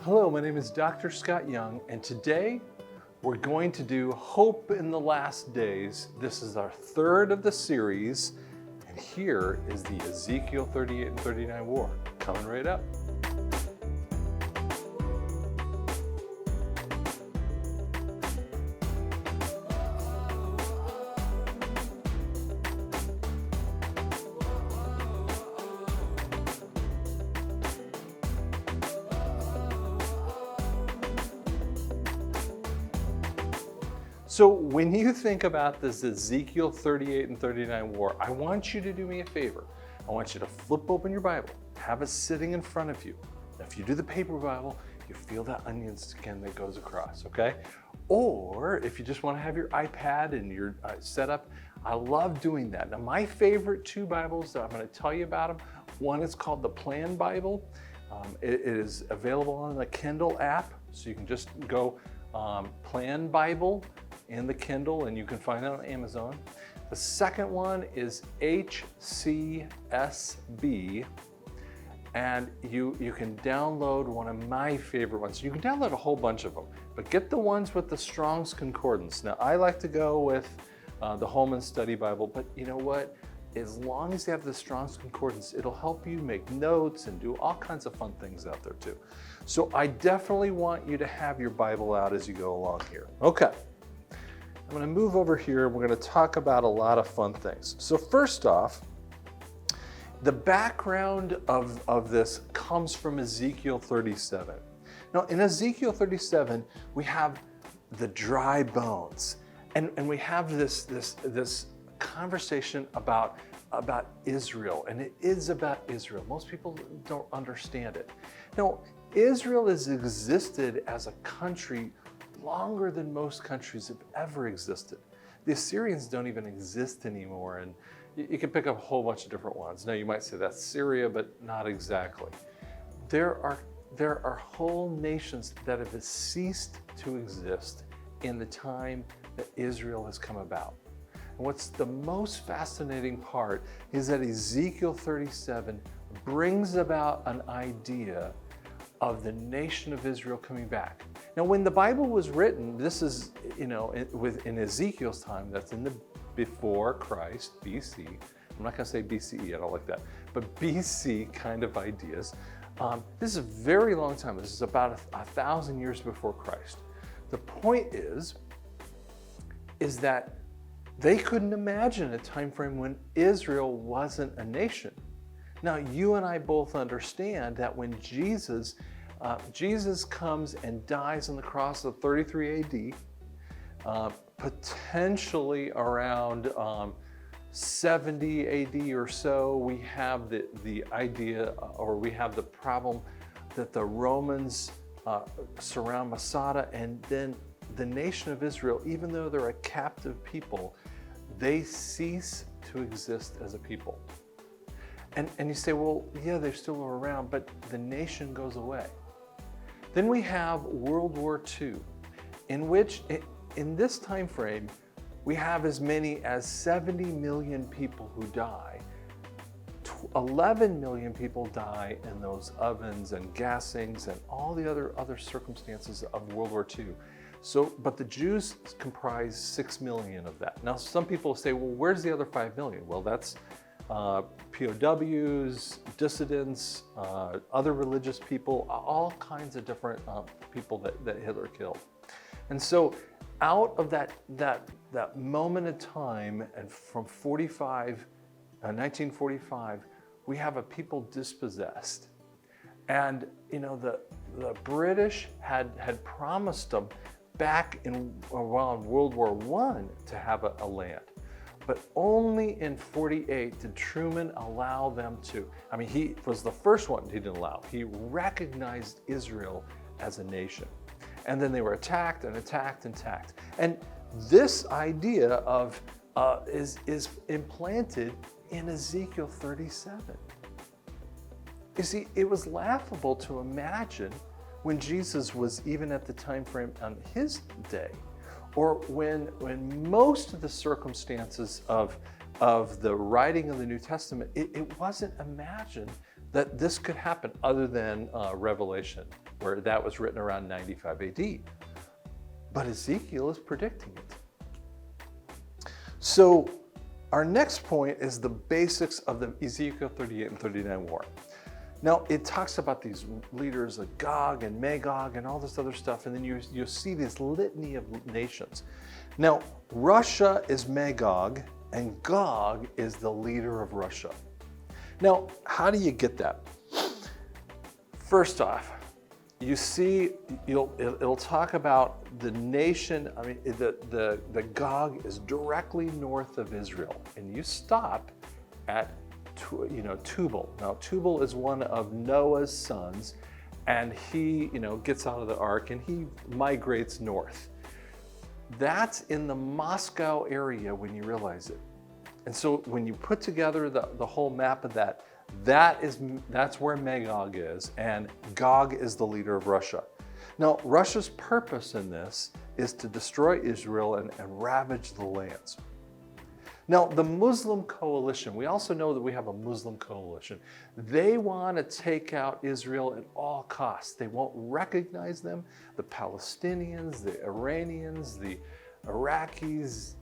Hello, my name is Dr. Scott Young, and today we're going to do Hope in the Last Days. This is our third of the series, and here is the Ezekiel 38 and 39 war coming right up. So when you think about this Ezekiel 38 and 39 war, I want you to do me a favor. I want you to flip open your Bible, have it sitting in front of you. If you do the paper Bible, you feel that onion skin that goes across, okay? Or if you just want to have your iPad and your setup, I love doing that. Now my favorite two Bibles that I'm going to tell you about them, one is called the Plan Bible. It is available on the Kindle app, so you can just go Plan Bible in the Kindle, and you can find it on Amazon. The second one is HCSB, and you can download one of my favorite ones. You can download a whole bunch of them, but get the ones with the Strong's Concordance. Now, I like to go with the Holman Study Bible, but you know what? As long as you have the Strong's Concordance, it'll help you make notes and do all kinds of fun things out there too. So I definitely want you to have your Bible out as you go along here. Okay. I'm going to move over here and we're going to talk about a lot of fun things. So first off, the background of this comes from Ezekiel 37. Now in Ezekiel 37, we have the dry bones, and we have this conversation about Israel, and it is about Israel. Most people don't understand it. Now, Israel has existed as a country longer than most countries have ever existed. The Assyrians don't even exist anymore, and you can pick up a whole bunch of different ones. Now you might say that's Syria, but not exactly. There are whole nations that have ceased to exist in the time that Israel has come about. And what's the most fascinating part is that Ezekiel 37 brings about an idea of the nation of Israel coming back. Now, when the Bible was written, this is, in Ezekiel's time, that's in the before Christ, BC. I'm not going to say BCE, I don't like that, but BC kind of ideas. This is a very long time. This is about 1,000 years before Christ. The point is that they couldn't imagine a time frame when Israel wasn't a nation. Now, you and I both understand that when Jesus comes and dies on the cross of 33 AD, potentially around 70 AD or so, we have the idea, or we have the problem that the Romans surround Masada, and then the nation of Israel, even though they're a captive people, they cease to exist as a people. And you say, well, yeah, they're still around, but the nation goes away. Then we have World War II, in which, in this time frame, we have as many as 70 million people who die. 11 million people die in those ovens and gassings and all the other circumstances of World War II. So, but the Jews comprise 6 million of that. Now, some people say, well, where's the other 5 million? Well, that's POWs, dissidents, other religious people, all kinds of different people that Hitler killed. And so out of that moment of time, and from 1945, we have a people dispossessed. And the British had promised them back in World War I to have a land. But only in 48 did Truman allow them to. I mean, he was the first one he didn't allow. He recognized Israel as a nation. And then they were attacked and attacked and attacked. And this idea of is implanted in Ezekiel 37. You see, it was laughable to imagine when Jesus was even at the time frame on his day, or when most of the circumstances of the writing of the New Testament, it wasn't imagined that this could happen other than Revelation, where that was written around 95 AD. But Ezekiel is predicting it. So our next point is the basics of the Ezekiel 38 and 39 war. Now, it talks about these leaders like Gog and Magog and all this other stuff, and then you see this litany of nations. Now, Russia is Magog, and Gog is the leader of Russia. Now, how do you get that? First off, you see, it'll talk about the nation. I mean, the Gog is directly north of Israel, and you stop at Tubal. Now, Tubal is one of Noah's sons, and he gets out of the ark and he migrates north. That's in the Moscow area when you realize it. And so when you put together the whole map of that's where Magog is, and Gog is the leader of Russia. Now, Russia's purpose in this is to destroy Israel and ravage the lands. Now, the Muslim coalition, we also know that we have a Muslim coalition. They want to take out Israel at all costs. They won't recognize them. The Palestinians, the Iranians, the Iraqis,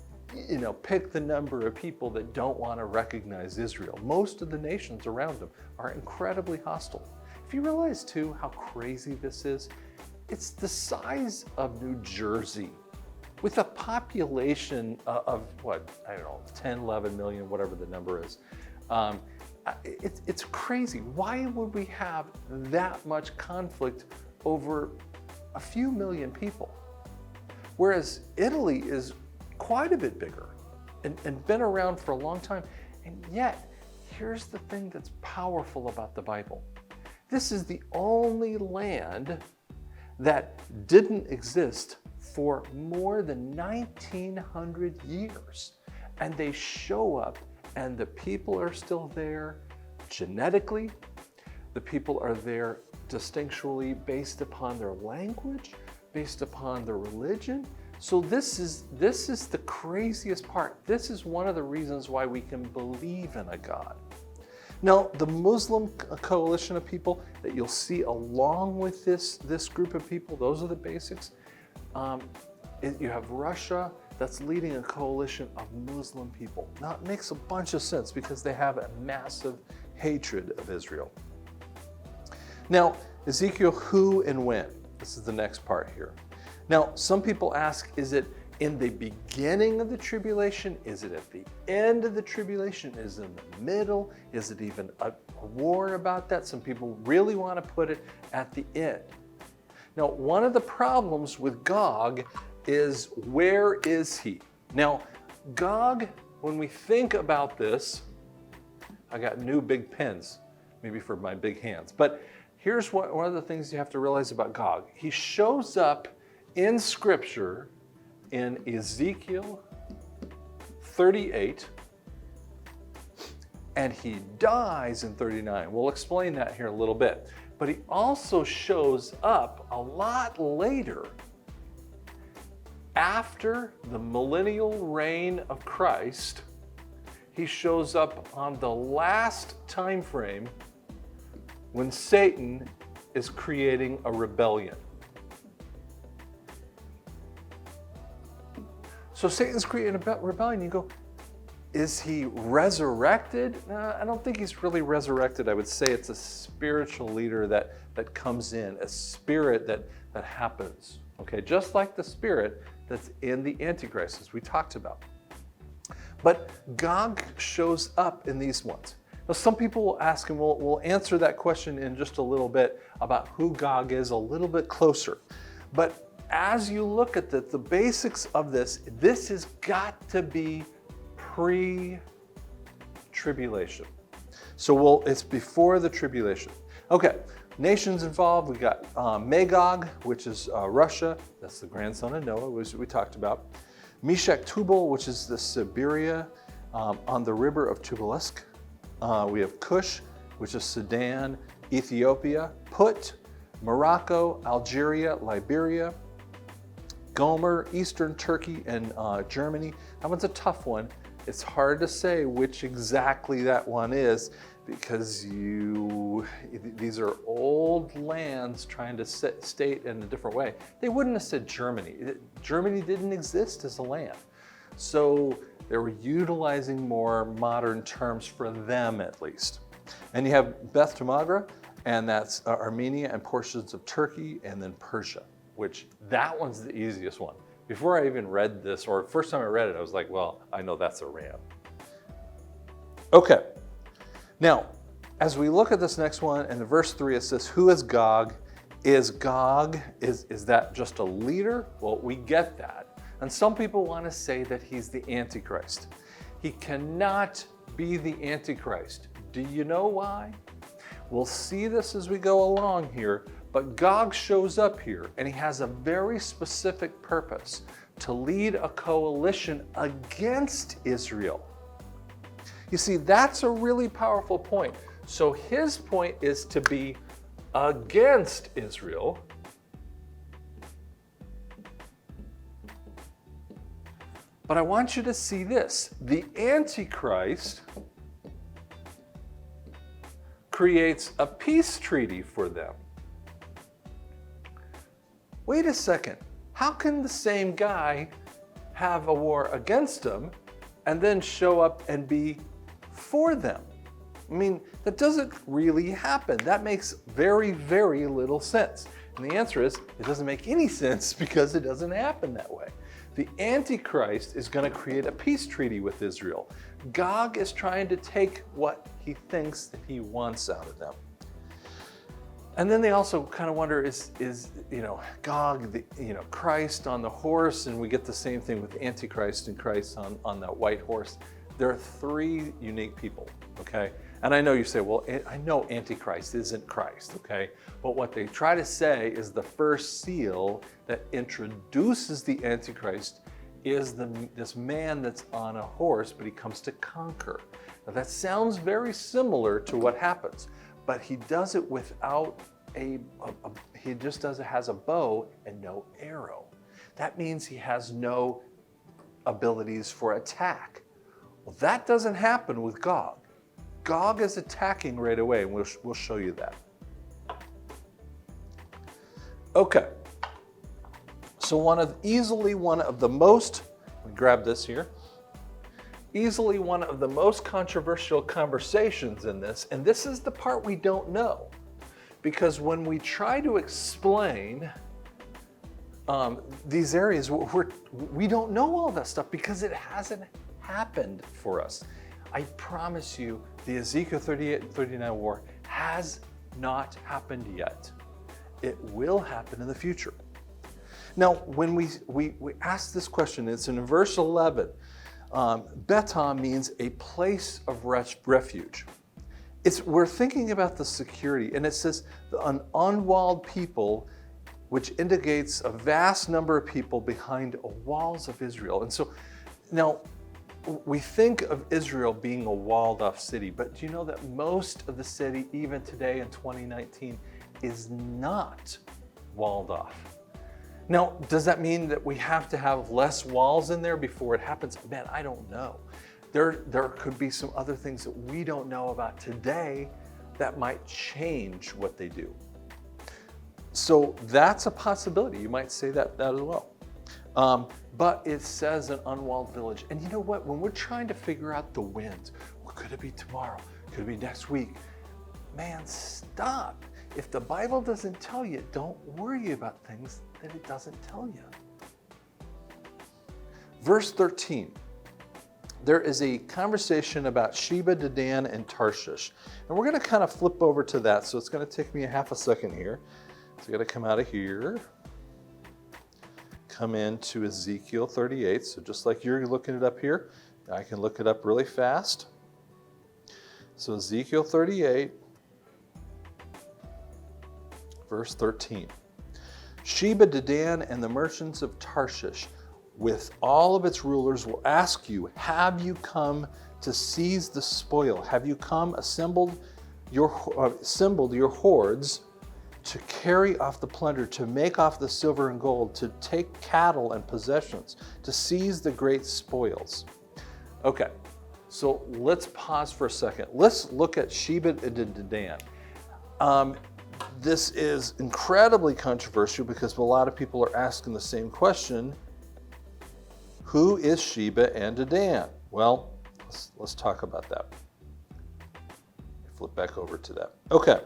pick the number of people that don't want to recognize Israel. Most of the nations around them are incredibly hostile. If you realize too how crazy this is, it's the size of New Jersey with a population of 10, 11 million, whatever the number is. It's crazy. Why would we have that much conflict over a few million people? Whereas Italy is quite a bit bigger and been around for a long time. And yet, here's the thing that's powerful about the Bible. This is the only land that didn't exist for more than 1900 years. And they show up, and the people are still there genetically. The people are there distinctually based upon their language, based upon their religion. So this is the craziest part. This is one of the reasons why we can believe in a God. Now, the Muslim coalition of people that you'll see along with this group of people, those are the basics. You have Russia that's leading a coalition of Muslim people. Now, it makes a bunch of sense because they have a massive hatred of Israel. Now, Ezekiel, who and when? This is the next part here. Now, some people ask, is it in the beginning of the tribulation? Is it at the end of the tribulation? Is it in the middle? Is it even a war about that? Some people really want to put it at the end. Now, one of the problems with Gog is, where is he? Now, Gog, when we think about this, I got new big pens, maybe for my big hands, but here's one of the things you have to realize about Gog. He shows up in Scripture in Ezekiel 38, and he dies in 39. We'll explain that here a little bit. But he also shows up a lot later, after the millennial reign of Christ. He shows up on the last time frame when Satan is creating a rebellion. So Satan's creating a rebellion. You go, is he resurrected? I don't think he's really resurrected. I would say it's a spiritual leader that comes in, a spirit that happens. Okay, just like the spirit that's in the antichrist, as we talked about. But Gog shows up in these ones. Now, some people will ask, and we'll answer that question in just a little bit about who Gog is a little bit closer. But as you look at the basics of this has got to be pre-tribulation. So it's before the tribulation. Okay, nations involved. We got Magog, which is Russia. That's the grandson of Noah, which we talked about. Meshech Tubal, which is the Siberia on the river of Tubalisk. We have Cush, which is Sudan, Ethiopia, Put, Morocco, Algeria, Liberia, Gomer, Eastern Turkey, and Germany. That one's a tough one. It's hard to say which exactly that one is. because these are old lands trying to state in a different way. They wouldn't have said Germany. Germany didn't exist as a land. So they were utilizing more modern terms for them, at least. And you have Beth Tamagra, and that's Armenia and portions of Turkey, and then Persia, which that one's the easiest one. Before I even read this, or first time I read it, I was like, well, I know that's Iran. Okay. Now, as we look at this next one, in verse 3, it says, who is Gog? Is that just a leader? Well, we get that. And some people want to say that he's the Antichrist. He cannot be the Antichrist. Do you know why? We'll see this as we go along here, but Gog shows up here, and he has a very specific purpose: to lead a coalition against Israel. You see, that's a really powerful point. So his point is to be against Israel. But I want you to see this. The Antichrist creates a peace treaty for them. Wait a second. How can the same guy have a war against them and then show up and be for them? I mean, that doesn't really happen. That makes very, very little sense. And the answer is, it doesn't make any sense because it doesn't happen that way. The Antichrist is going to create a peace treaty with Israel. Gog is trying to take what he thinks that he wants out of them. And then they also kind of wonder, is Gog, Christ on the horse? And we get the same thing with Antichrist and Christ on that white horse. There are three unique people, okay? And I know you say, well, I know Antichrist isn't Christ, okay? But what they try to say is the first seal that introduces the Antichrist is this man that's on a horse, but he comes to conquer. Now that sounds very similar to what happens, but he does it without he just has a bow and no arrow. That means he has no abilities for attack. Well, that doesn't happen with Gog. Gog is attacking right away, and we'll show you that. Okay. So easily one of the most, let me grab this here, easily one of the most controversial conversations in this, and this is the part we don't know. Because when we try to explain these areas, we don't know all that stuff because it hasn't happened for us. I promise you, the Ezekiel 38 and 39 war has not happened yet. It will happen in the future. Now, when we ask this question, it's in verse 11. Betah means a place of refuge. We're thinking about the security, and it says an unwalled people, which indicates a vast number of people behind the walls of Israel. And so now we think of Israel being a walled off city, but do you know that most of the city, even today in 2019, is not walled off? Now, does that mean that we have to have less walls in there before it happens? Man, I don't know. There could be some other things that we don't know about today that might change what they do. So that's a possibility. You might say that as well. But it says an unwalled village. And you know what? When we're trying to figure out the winds, well, could it be tomorrow? Could it be next week? Man, stop. If the Bible doesn't tell you, don't worry about things that it doesn't tell you. Verse 13. There is a conversation about Sheba, Dedan, and Tarshish. And we're going to kind of flip over to that. So it's going to take me a half a second here. So I got to come out of here. Come into Ezekiel 38. So just like you're looking it up here, I can look it up really fast. So Ezekiel 38, verse 13. Sheba, Dedan, and the merchants of Tarshish, with all of its rulers, will ask you, have you come to seize the spoil? Have you come assembled your hordes to carry off the plunder, to make off the silver and gold, to take cattle and possessions, to seize the great spoils? Okay, So let's pause for a second. Let's look at Sheba and Dedan. This is incredibly controversial because a lot of people are asking the same question. Who is Sheba and Dedan? Well, let's talk about that. Flip back over to that. Okay.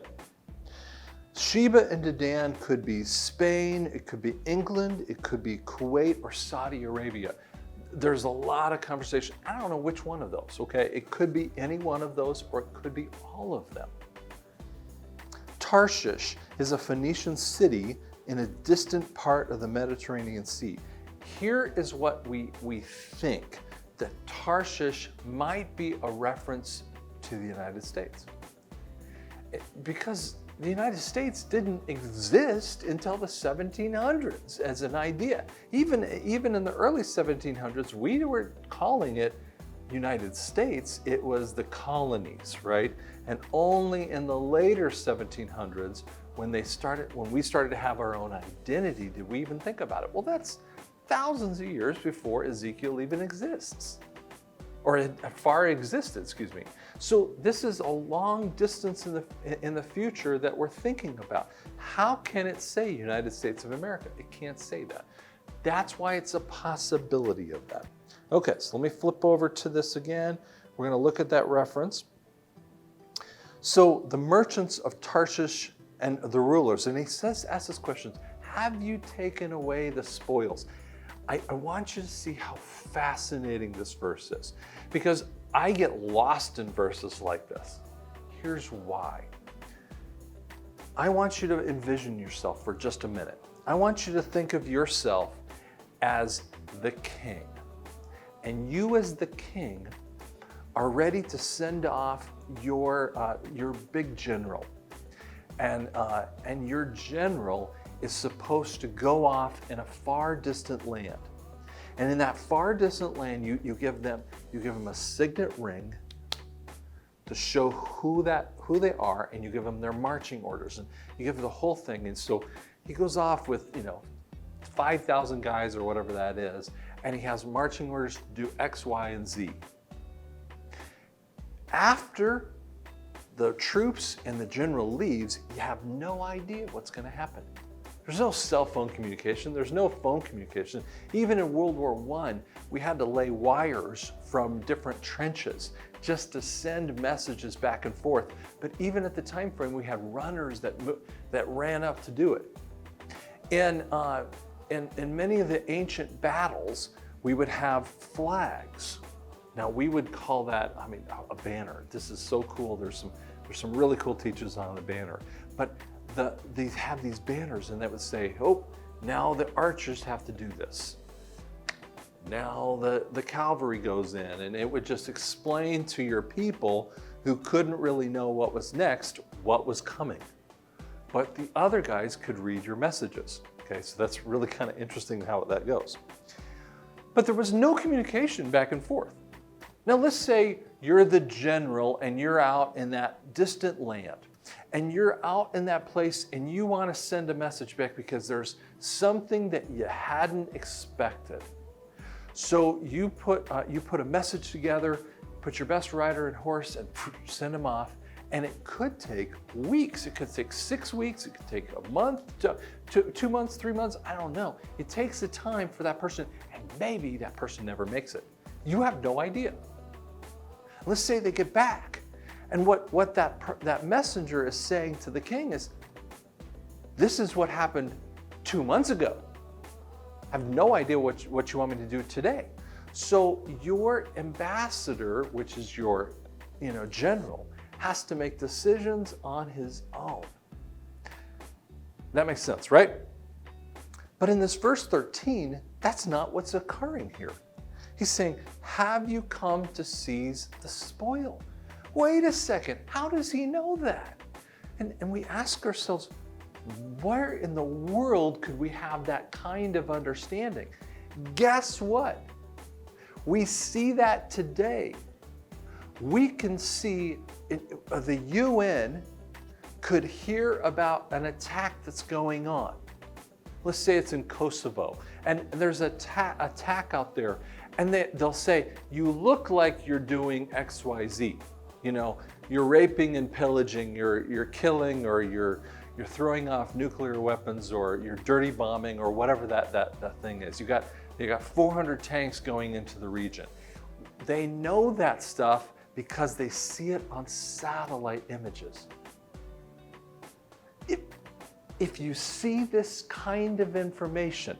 Sheba and Dedan could be Spain, it could be England, it could be Kuwait or Saudi Arabia. There's a lot of conversation. I don't know which one of those, okay? It could be any one of those or it could be all of them. Tarshish is a Phoenician city in a distant part of the Mediterranean Sea. Here is what we think, that Tarshish might be a reference to the United States. Because the United States didn't exist until the 1700s as an idea. Even in the early 1700s, we were calling it United States. It was the colonies, right? And only in the later 1700s, when we started to have our own identity, did we even think about it. Well, that's thousands of years before Ezekiel even exists, or far existed, excuse me. So this is a long distance in the future that we're thinking about. How can it say United States of America? It can't say that. That's why it's a possibility of that. Okay, so let me flip over to this again. We're going to look at that reference. So the merchants of Tarshish and the rulers, and he asks this question, have you taken away the spoils? I want you to see how fascinating this verse is, because I get lost in verses like this. Here's why. I want you to envision yourself for just a minute. I want you to think of yourself as the king. And you as the king are ready to send off your big general. And your general is supposed to go off in a far distant land. And in that far distant land, you give them a signet ring to show who they are, and you give them their marching orders, and you give the whole thing. And so he goes off with 5,000 guys or whatever that is, and he has marching orders to do X, Y, and Z. After the troops and the general leaves, you have no idea what's going to happen. There's no cell phone communication. There's no phone communication. Even in World War I, we had to lay wires from different trenches just to send messages back and forth. But even at the time frame, we had runners that ran up to do it. In many of the ancient battles, we would have flags. Now we would call that, a banner. This is so cool. There's some really cool teachers on the banner. But they have these banners, and that would say, oh, now the archers have to do this. Now the cavalry goes in, and it would just explain to your people who couldn't really know what was next, what was coming. But the other guys could read your messages. Okay, so that's really kind of interesting how that goes. But there was no communication back and forth. Now let's say you're the general and you're out in that distant land. And you're out in that place and you want to send a message back because there's something that you hadn't expected. So you put a message together, put your best rider and horse, and send them off. And it could take weeks. It could take 6 weeks. It could take a month, 2 months, 3 months. I don't know. It takes the time for that person, and maybe that person never makes it. You have no idea. Let's say they get back. And what that messenger is saying to the king is, this is what happened 2 months ago. I have no idea what you want me to do today. So your ambassador, which is your general, has to make decisions on his own. That makes sense, right? But in this verse 13, that's not what's occurring here. He's saying, have you come to seize the spoil? Wait a second, how does he know that? And we ask ourselves, where in the world could we have that kind of understanding? Guess what? We see that today. We can see the UN could hear about an attack that's going on. Let's say it's in Kosovo, and there's an attack out there, And they'll say, you look like you're doing XYZ. You know, you're raping and pillaging, you're killing, or you're throwing off nuclear weapons, or you're dirty bombing, or whatever that thing is. You got 400 tanks going into the region. They know that stuff because they see it on satellite images. If you see this kind of information,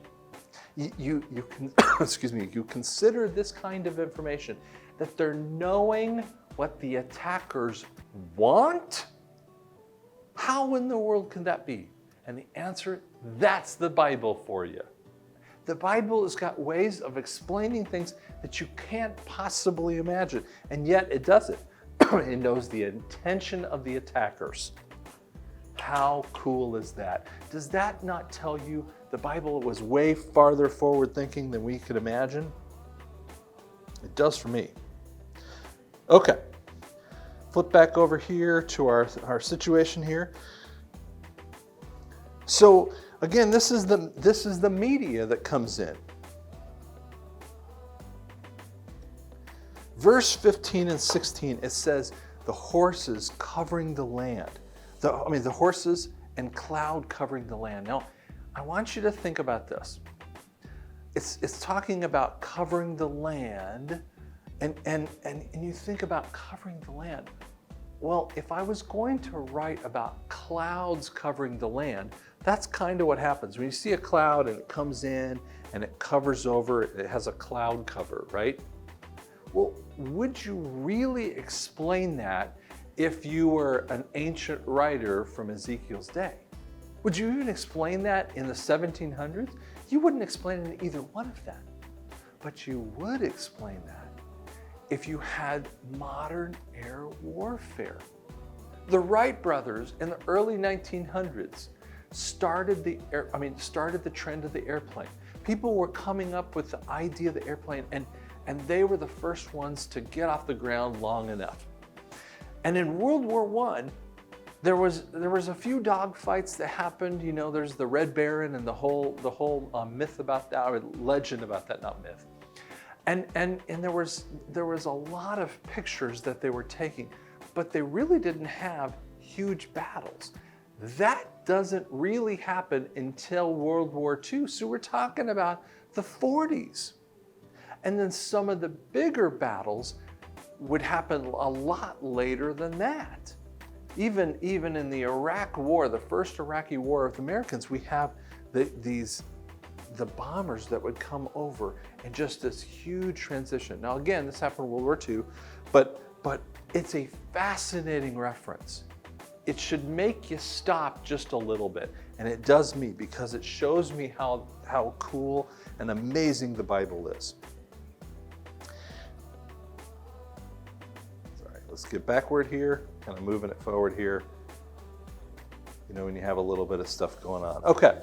you can excuse me, you consider this kind of information, that they're knowing what the attackers want? How in the world can that be? And the answer, that's the Bible for you. The Bible has got ways of explaining things that you can't possibly imagine, and yet it does it. It knows the intention of the attackers. How cool is that? Does that not tell you the Bible was way farther forward thinking than we could imagine? It does for me. Okay, flip back over here to our situation here. So again, this is the media that comes in. Verse 15 and 16, it says the horses covering the land. The horses and cloud covering the land. Now, I want you to think about this. It's talking about covering the land, and you think about covering the land. Well, if I was going to write about clouds covering the land, that's kind of what happens. When you see a cloud and it comes in and it covers over, it has a cloud cover, right? Well, would you really explain that if you were an ancient writer from Ezekiel's day? Would you even explain that in the 1700s? You wouldn't explain it in either one of them. But you would explain that if you had modern air warfare. The Wright brothers in the early 1900s started the trend of the airplane. People were coming up with the idea of the airplane, and they were the first ones to get off the ground long enough. And in World War I, there was a few dogfights that happened. You know, there's the Red Baron and the whole myth about that, or legend about that, not myth. And there was a lot of pictures that they were taking, but they really didn't have huge battles. That doesn't really happen until World War II. So we're talking about the 40s. And then some of the bigger battles would happen a lot later than that. Even in the Iraq War, the first Iraqi War of the Americans, we have the bombers that would come over, and just this huge transition. Now again, this happened in World War II, but it's a fascinating reference. It should make you stop just a little bit, and it does me, because it shows me how cool and amazing the Bible is. Sorry, let's get backward here, kind of moving it forward here. You know, when you have a little bit of stuff going on. Okay,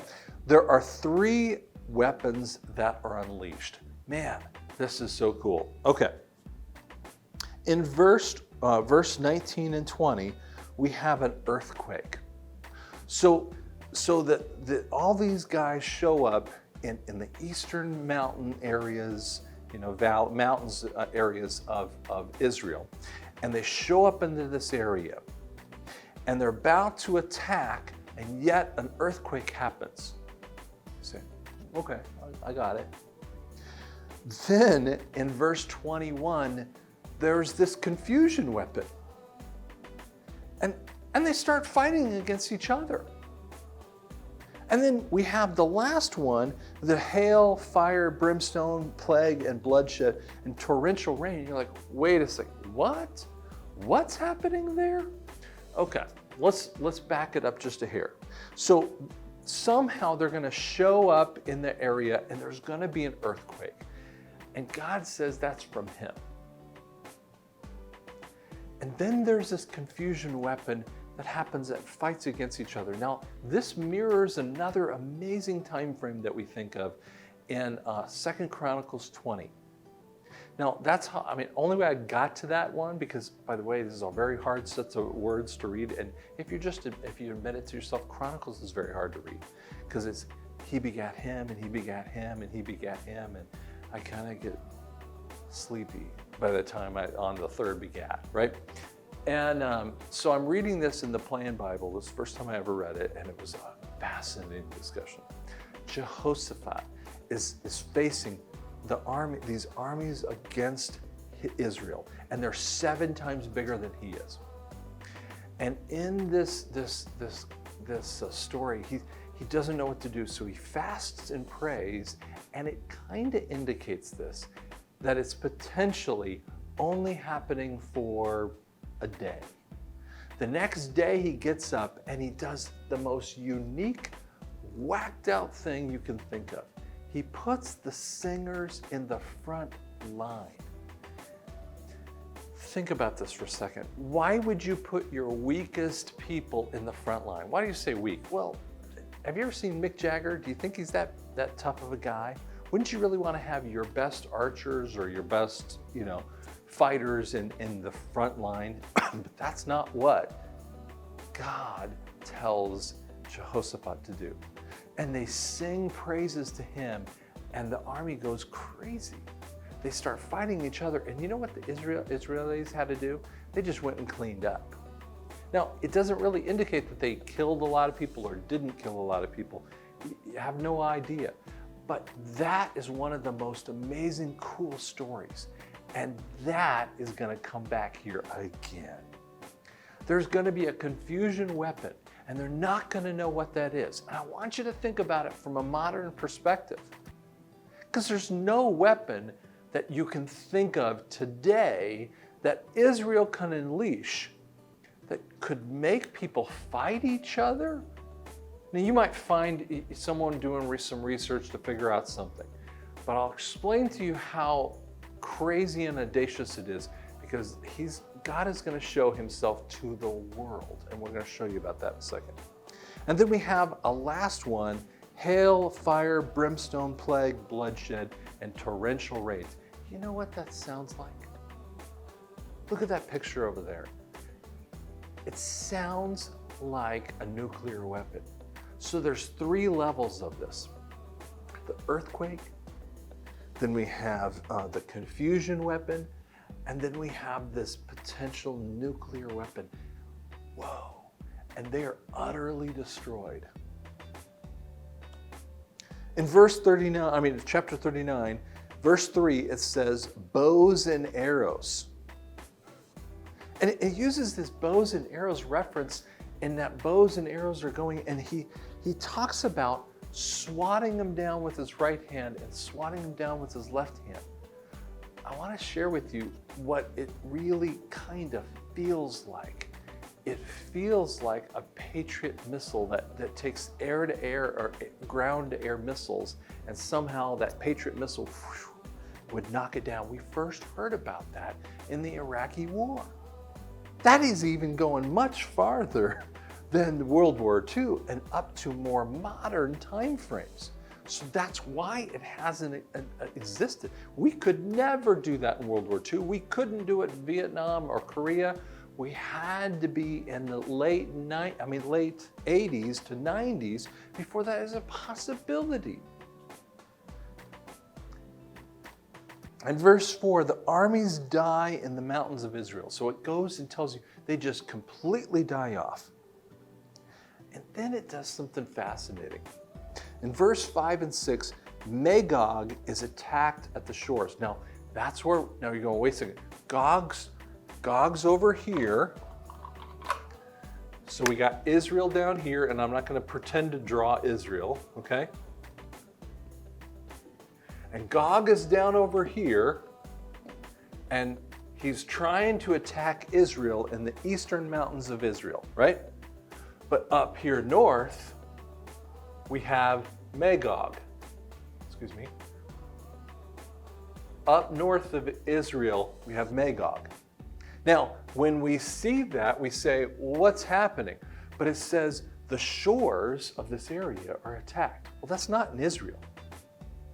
there are 3 weapons that are unleashed. Man, this is so cool. Okay, in verse 19 and 20, we have an earthquake. So that all these guys show up in the eastern mountain areas, you know, mountains areas of Israel, and they show up into this area, and they're about to attack, and yet an earthquake happens. You say, okay, I got it. Then in verse 21, there's this confusion weapon. And they start fighting against each other. And then we have the last one, the hail, fire, brimstone, plague, and bloodshed, and torrential rain. And you're like, wait a second, what? What's happening there? Okay, let's back it up just a hair. So somehow they're gonna show up in the area, and there's gonna be an earthquake. And God says that's from him. And then there's this confusion weapon that happens, that fights against each other. Now, this mirrors another amazing time frame that we think of in 2 Chronicles 20. Now, that's how, only way I got to that one, because, by the way, this is a very hard set of words to read, and if you admit it to yourself, Chronicles is very hard to read, because it's he begat him, and he begat him, and he begat him, and I kind of get sleepy by the time on the third begat, right? And so I'm reading this in the Plain Bible. This is the first time I ever read it, and it was a fascinating discussion. Jehoshaphat is facing these armies against Israel, and they're 7 times bigger than he is. And in this story, he doesn't know what to do, so he fasts and prays, and it kind of indicates this, that it's potentially only happening for a day. The next day he gets up and he does the most unique, whacked out thing you can think of. He puts the singers in the front line. Think about this for a second. Why would you put your weakest people in the front line? Why do you say weak? Well, have you ever seen Mick Jagger? Do you think he's that tough of a guy? Wouldn't you really want to have your best archers or your best, fighters in the front line? But that's not what God tells Jehoshaphat to do. And they sing praises to him, and the army goes crazy. They start fighting each other, and you know what the Israelis had to do? They just went and cleaned up. Now, it doesn't really indicate that they killed a lot of people or didn't kill a lot of people. You have no idea. But that is one of the most amazing, cool stories. And that is going to come back here again. There's going to be a confusion weapon, and they're not going to know what that is. And I want you to think about it from a modern perspective. Because there's no weapon that you can think of today that Israel can unleash that could make people fight each other. Now, you might find someone doing some research to figure out something, but I'll explain to you how crazy and audacious it is, because God is going to show himself to the world, and we're going to show you about that in a second. And then we have a last one: hail, fire, brimstone, plague, bloodshed, and torrential rains. You know what that sounds like? Look at that picture over there. It sounds like a nuclear weapon. So there's 3 levels of this: the earthquake, then we have the confusion weapon, and then we have this potential nuclear weapon. Whoa, and they are utterly destroyed. In chapter 39, verse 3, it says bows and arrows. And it uses this bows and arrows reference in that bows and arrows are going, and he talks about swatting them down with his right hand and swatting them down with his left hand. I want to share with you what it really kind of feels like. It feels like a Patriot missile that takes air-to-air or ground-to-air missiles, and somehow that Patriot missile would knock it down. We first heard about that in the Iraqi war. That is even going much farther than World War II and up to more modern time frames. So that's why it hasn't existed. We could never do that in World War II. We couldn't do it in Vietnam or Korea. We had to be in the late 80s to 90s before that is a possibility. In verse 4, the armies die in the mountains of Israel. So it goes and tells you they just completely die off. And then it does something fascinating. In verse 5 and 6, Magog is attacked at the shores. Now you're going, wait a second. Gog's over here. So we got Israel down here, and I'm not going to pretend to draw Israel, okay? And Gog is down over here, and he's trying to attack Israel in the eastern mountains of Israel, right? But up here north, we have Magog. Excuse me. Up north of Israel, we have Magog. Now, when we see that, we say, what's happening? But it says the shores of this area are attacked. Well, that's not in Israel.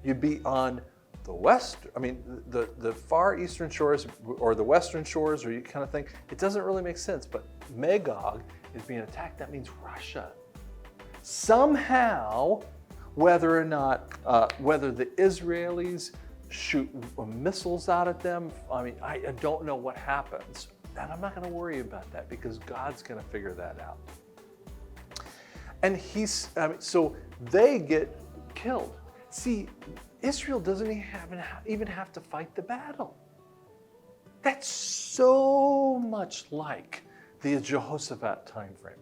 You'd be on the far eastern shores or the western shores, or you kind of think, it doesn't really make sense, but Magog is being attacked. That means Russia. Somehow, whether the Israelis shoot missiles out at them. I mean, I don't know what happens. And I'm not going to worry about that because God's going to figure that out. And so they get killed. See, Israel doesn't even have to fight the battle. That's so much like the Jehoshaphat time frame.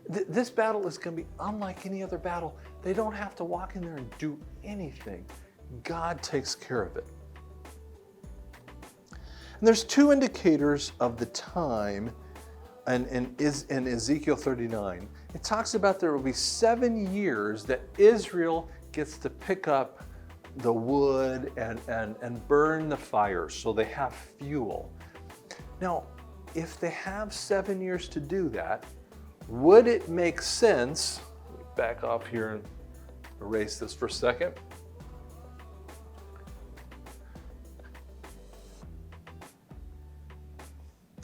This battle is going to be unlike any other battle. They don't have to walk in there and do anything. God takes care of it. And there's two indicators of the time in Ezekiel 39. It talks about there will be 7 years that Israel gets to pick up the wood and burn the fire so they have fuel. Now, if they have 7 years to do that, would it make sense, let me back off here and erase this for a second.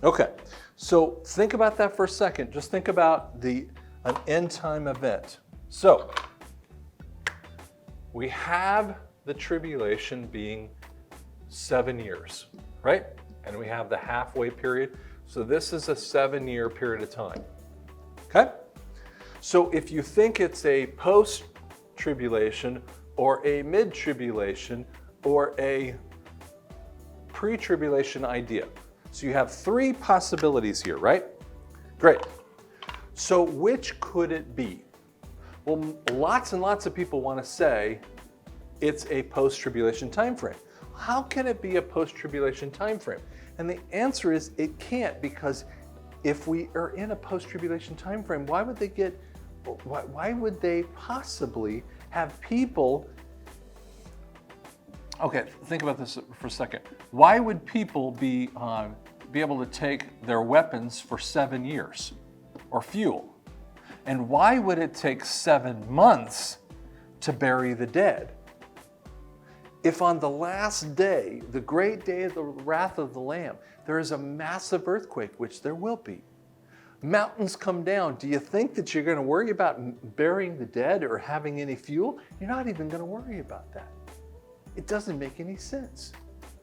Okay, so think about that for a second. Just think about an end time event. So we have the tribulation being 7 years, right? And we have the halfway period. So this is a 7-year period of time. Okay? So if you think it's a post-tribulation or a mid-tribulation or a pre-tribulation idea. So you have 3 possibilities here, right? Great. So which could it be? Well, lots and lots of people want to say it's a post-tribulation time frame. How can it be a post-tribulation time frame? And the answer is it can't, because if we are in a post-tribulation time frame, why would they possibly have people? Okay, think about this for a second. Why would people be able to take their weapons for 7 years or fuel? And why would it take 7 months to bury the dead? If on the last day, the great day of the wrath of the Lamb, there is a massive earthquake, which there will be, mountains come down, do you think that you're going to worry about burying the dead or having any fuel? You're not even going to worry about that. It doesn't make any sense.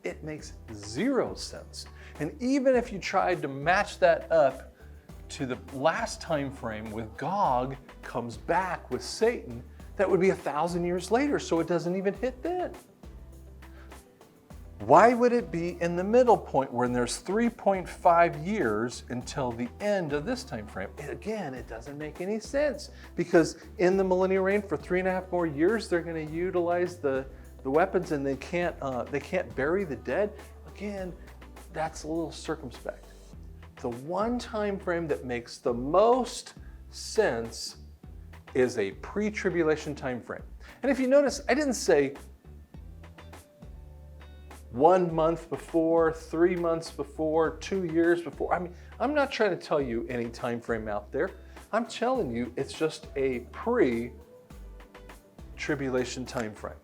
It makes 0 sense. And even if you tried to match that up to the last time frame with Gog comes back with Satan, that would be 1,000 years later, so it doesn't even hit then. Why would it be in the middle point when there's 3.5 years until the end of this time frame? Again, it doesn't make any sense, because in the millennial reign for 3.5 more years, they're going to utilize the weapons, and they can't bury the dead. Again, that's a little circumspect. The one time frame that makes the most sense is a pre-tribulation time frame. And if you notice, I didn't say 1 month before, 3 months before, 2 years before. I mean, I'm not trying to tell you any time frame out there. I'm telling you it's just a pre-tribulation time frame.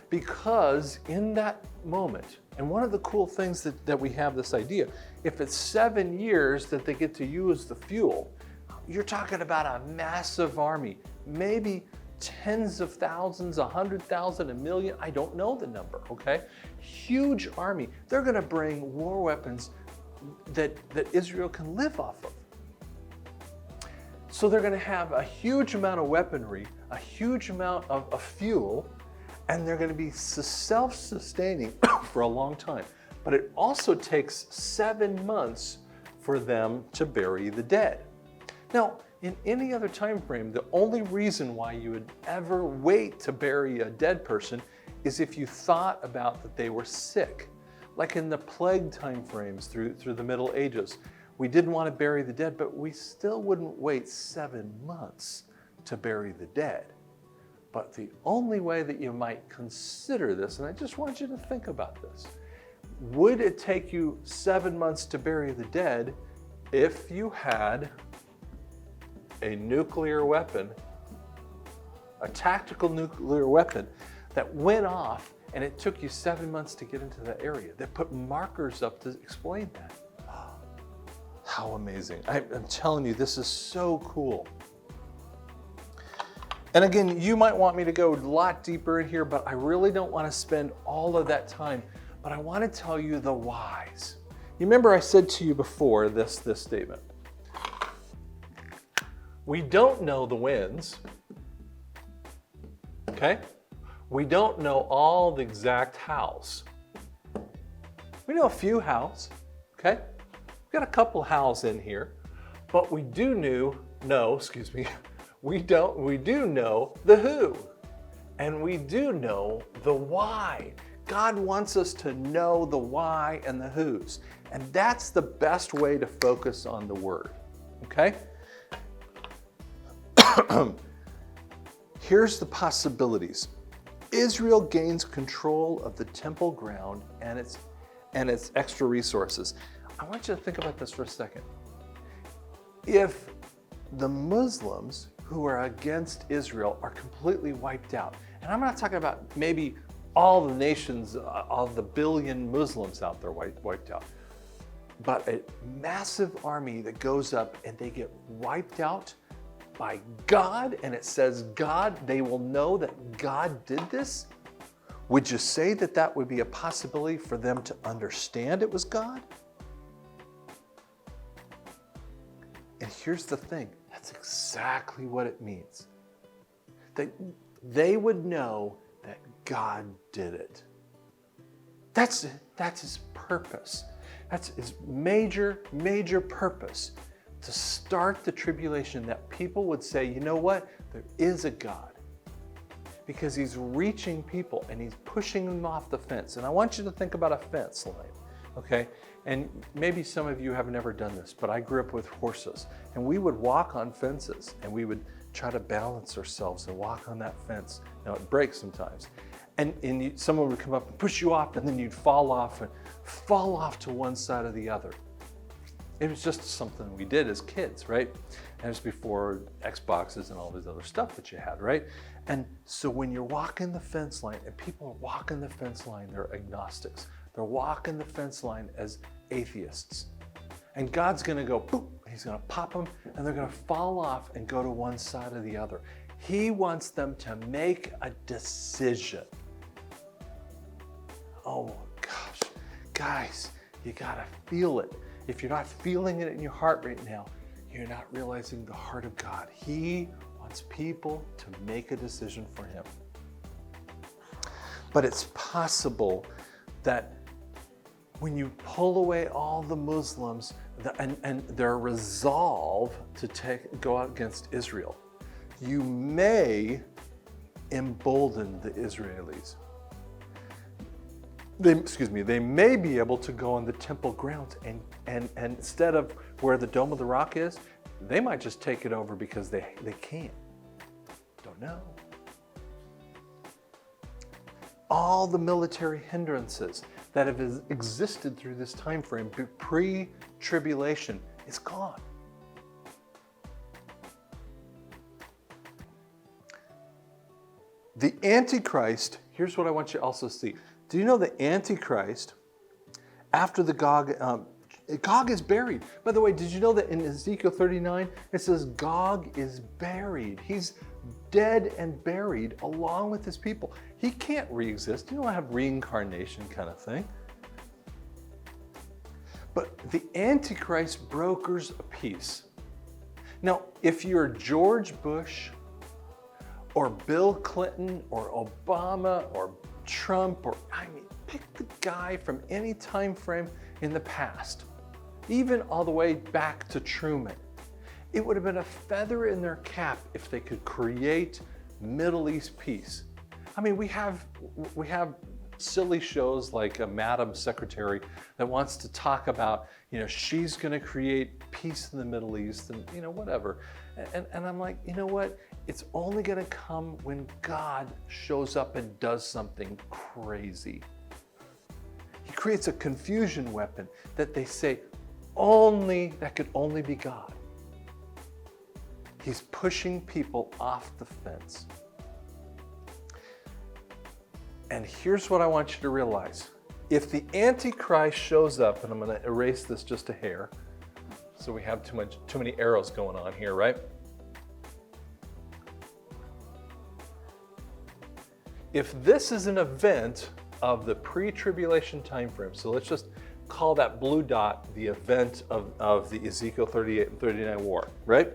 Because in that moment, and one of the cool things that we have this idea, if it's 7 years that they get to use the fuel, you're talking about a massive army, maybe tens of thousands, 100,000, 1 million, I don't know the number, okay? Huge army. They're gonna bring war weapons that Israel can live off of. So they're gonna have a huge amount of weaponry, a huge amount of fuel, and they're gonna be self-sustaining for a long time. But it also takes 7 months for them to bury the dead. Now, in any other time frame, the only reason why you would ever wait to bury a dead person is if you thought about that they were sick. Like in the plague time frames through the Middle Ages, we didn't want to bury the dead, but we still wouldn't wait 7 months to bury the dead. But the only way that you might consider this, and I just want you to think about this, would it take you 7 months to bury the dead if you had a nuclear weapon, a tactical nuclear weapon that went off and it took you 7 months to get into that area? They put markers up to explain that. How amazing. I'm telling you, this is so cool. And again, you might want me to go a lot deeper in here, but I really don't want to spend all of that time. But I want to tell you the whys. You remember I said to you before this statement. We don't know the wins, okay? We don't know all the exact hows. We know a few hows, okay? We've got a couple hows in here, but we do we do know the who, and we do know the why. God wants us to know the why and the who's, and that's the best way to focus on the word, okay? Here's the possibilities. Israel gains control of the temple ground and its extra resources. I want you to think about this for a second. If the Muslims who are against Israel are completely wiped out, and I'm not talking about maybe all the nations, all the billion Muslims out there wiped out, but a massive army that goes up and they get wiped out by God, and it says God, they will know that God did this. Would you say that that would be a possibility for them to understand it was God? And here's the thing, that's exactly what it means. That they would know that God did it. That's his purpose. That's his major purpose, to start the tribulation, that people would say, you know what, there is a God. Because he's reaching people and he's pushing them off the fence. And I want you to think about a fence line, okay? And maybe some of you have never done this, but I grew up with horses, and we would walk on fences and we would try to balance ourselves and walk on that fence. Now it breaks sometimes. And someone would come up and push you off, and then you'd fall off to one side or the other. It was just something we did as kids, right? And it was before Xboxes and all this other stuff that you had, right? And so when you're walking the fence line, and people are walking the fence line, they're agnostics. They're walking the fence line as atheists. And God's gonna go, boop, he's gonna pop them, and they're gonna fall off and go to one side or the other. He wants them to make a decision. Oh gosh, guys, you gotta feel it. If you're not feeling it in your heart right now, you're not realizing the heart of God. He wants people to make a decision for him. But it's possible that when you pull away all the Muslims and their resolve to go out against Israel, you may embolden the Israelis. They may be able to go on the temple grounds and instead of where the Dome of the Rock is, they might just take it over because they can. Don't know. All the military hindrances that have existed through this time frame, pre-tribulation, is gone. The Antichrist, here's what I want you to also see. Do you know the Antichrist, after the Gog is buried? By the way, did you know that in Ezekiel 39, it says Gog is buried. He's dead and buried along with his people. He can't re-exist. You don't have reincarnation kind of thing. But the Antichrist brokers a peace. Now, if you're George Bush or Bill Clinton or Obama or Trump, or pick the guy from any time frame in the past, even all the way back to Truman, it would have been a feather in their cap if they could create Middle East peace. I mean, we have silly shows like a Madam Secretary that wants to talk about, she's going to create peace in the Middle East and, whatever. And I'm like, you know what? It's only going to come when God shows up and does something crazy. He creates a confusion weapon that they say that could only be God. He's pushing people off the fence. And here's what I want you to realize. If the Antichrist shows up, and I'm going to erase this just a hair, so we have too many arrows going on here, right? if this is an event of the pre-tribulation time frame, so let's just call that blue dot the event of the Ezekiel 38 and 39 war, right?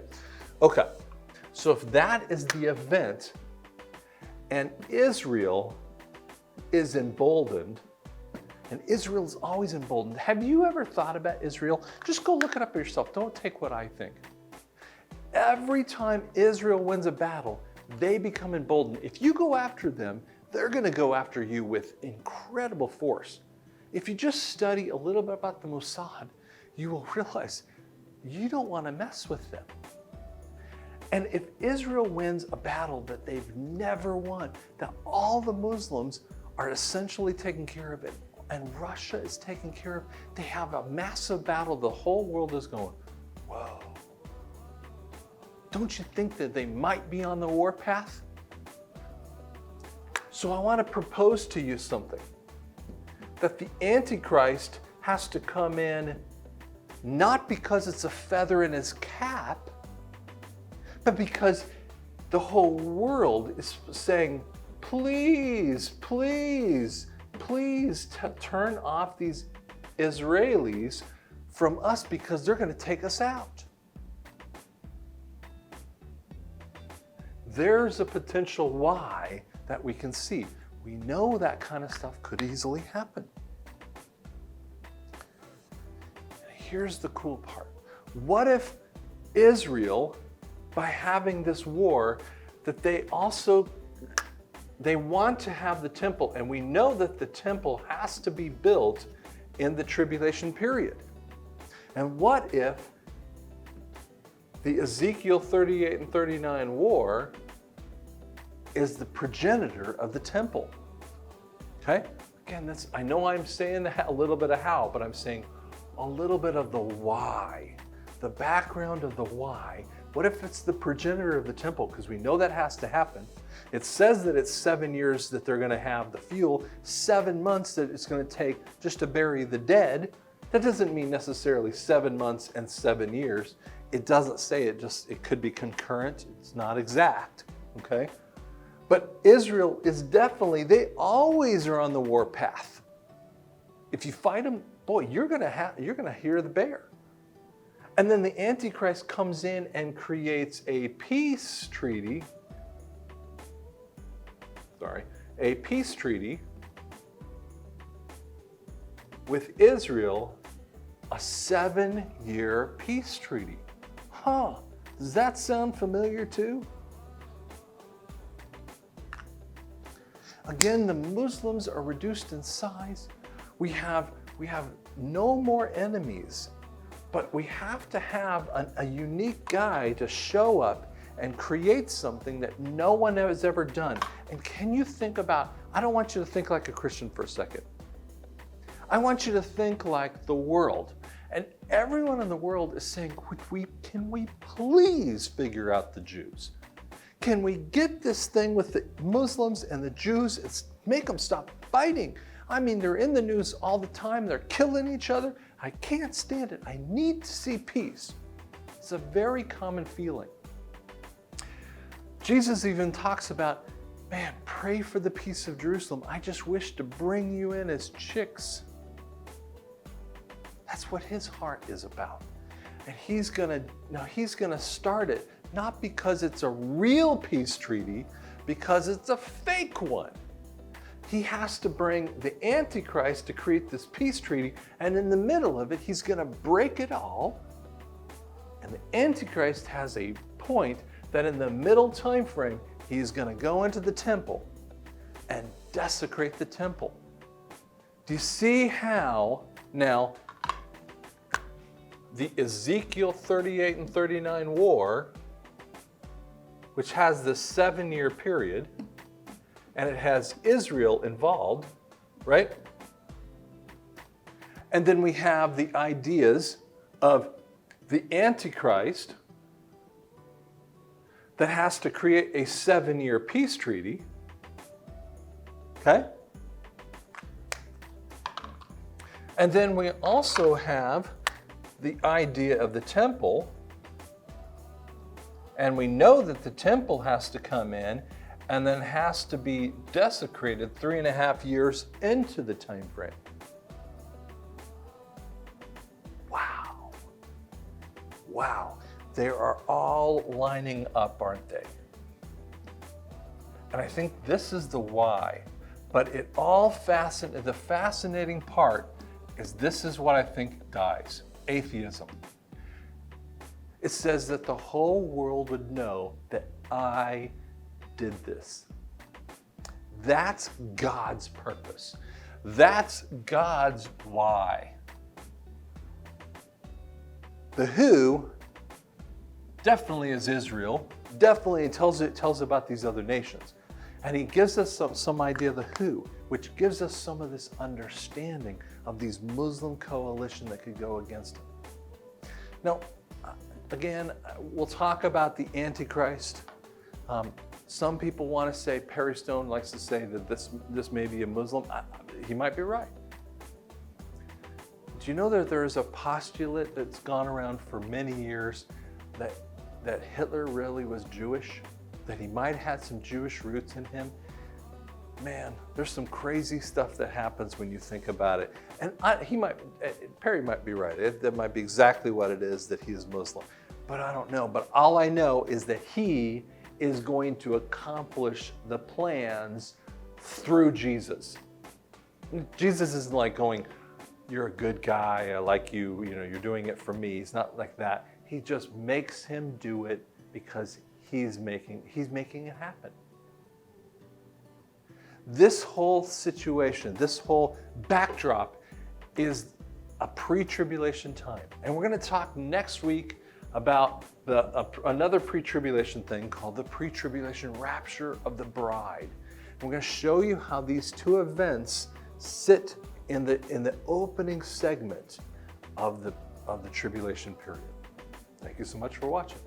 Okay, so if that is the event and Israel is emboldened, and Israel's always emboldened. Have you ever thought about Israel? Just go look it up yourself. Don't take what I think. Every time Israel wins a battle, they become emboldened. If you go after them, they're going to go after you with incredible force. If you just study a little bit about the Mossad, you will realize you don't want to mess with them. And if Israel wins a battle that they've never won, that all the Muslims are essentially taking care of it, and Russia is taken care of, they have a massive battle, the whole world is going, whoa. Don't you think that they might be on the warpath? So I want to propose to you something, that the Antichrist has to come in not because it's a feather in his cap, but because the whole world is saying, please, please, please turn off these Israelis from us because they're going to take us out. There's a potential why that we can see. We know that kind of stuff could easily happen. Here's the cool part. What if Israel, by having this war, that they want to have the temple, and we know that the temple has to be built in the tribulation period. And what if the Ezekiel 38 and 39 war is the progenitor of the temple? Okay? Again, I know I'm saying a little bit of how, but I'm saying a little bit of the why, the background of the why. What if it's the progenitor of the temple? Because we know that has to happen. It says that it's 7 years that they're going to have the fuel, 7 months that it's going to take just to bury the dead. That doesn't mean necessarily 7 months and 7 years. It doesn't say it, it could be concurrent. It's not exact, okay? But Israel is definitely, they always are on the war path. If you fight them, boy, you're going to hear the bear. And then the Antichrist comes in and creates a peace treaty. A peace treaty with Israel, a 7-year peace treaty. Does that sound familiar too? Again, the Muslims are reduced in size. We have no more enemies, but we have to have a unique guy to show up and create something that no one has ever done. And can you think about, I don't want you to think like a Christian for a second. I want you to think like the world. And everyone in the world is saying, can we please figure out the Jews? Can we get this thing with the Muslims and the Jews and make them stop fighting? I mean, they're in the news all the time. They're killing each other. I can't stand it. I need to see peace. It's a very common feeling. Jesus even talks about, man, pray for the peace of Jerusalem. I just wish to bring you in as chicks. That's what his heart is about. And he's gonna start it, not because it's a real peace treaty, because it's a fake one. He has to bring the Antichrist to create this peace treaty, and in the middle of it, he's gonna break it all. And the Antichrist has a point that in the middle time frame, he's going to go into the temple and desecrate the temple. Do you see how now the Ezekiel 38 and 39 war, which has this 7-year period, and it has Israel involved, right? And then we have the ideas of the Antichrist that has to create a 7-year peace treaty, okay? And then we also have the idea of the temple, and we know that the temple has to come in and then has to be desecrated 3.5 years into the time frame. Wow. Wow. They are all lining up, aren't they? And I think this is the why. But the fascinating part is this is what I think dies: atheism. It says that the whole world would know that I did this. That's God's purpose. That's God's why. The who definitely is Israel. Definitely tells about these other nations. And he gives us some idea of the who, which gives us some of this understanding of these Muslim coalition that could go against him. Now, again, we'll talk about the antichrist. Some people want to say, Perry Stone likes to say that this may be a Muslim. He might be right. Do you know that there is a postulate that's gone around for many years that Hitler really was Jewish? That he might have had some Jewish roots in him? Man, there's some crazy stuff that happens when you think about it. And Perry might be right. That might be exactly what it is, that he is Muslim. But I don't know. But all I know is that he is going to accomplish the plans through Jesus. Jesus isn't like going, you're a good guy, I like you, you're doing it for me. He's not like that. He just makes him do it because he's making it happen. This whole situation, this whole backdrop is a pre-tribulation time. And we're going to talk next week about another pre-tribulation thing called the pre-tribulation rapture of the bride. And we're going to show you how these two events sit in the opening segment of the tribulation period. Thank you so much for watching.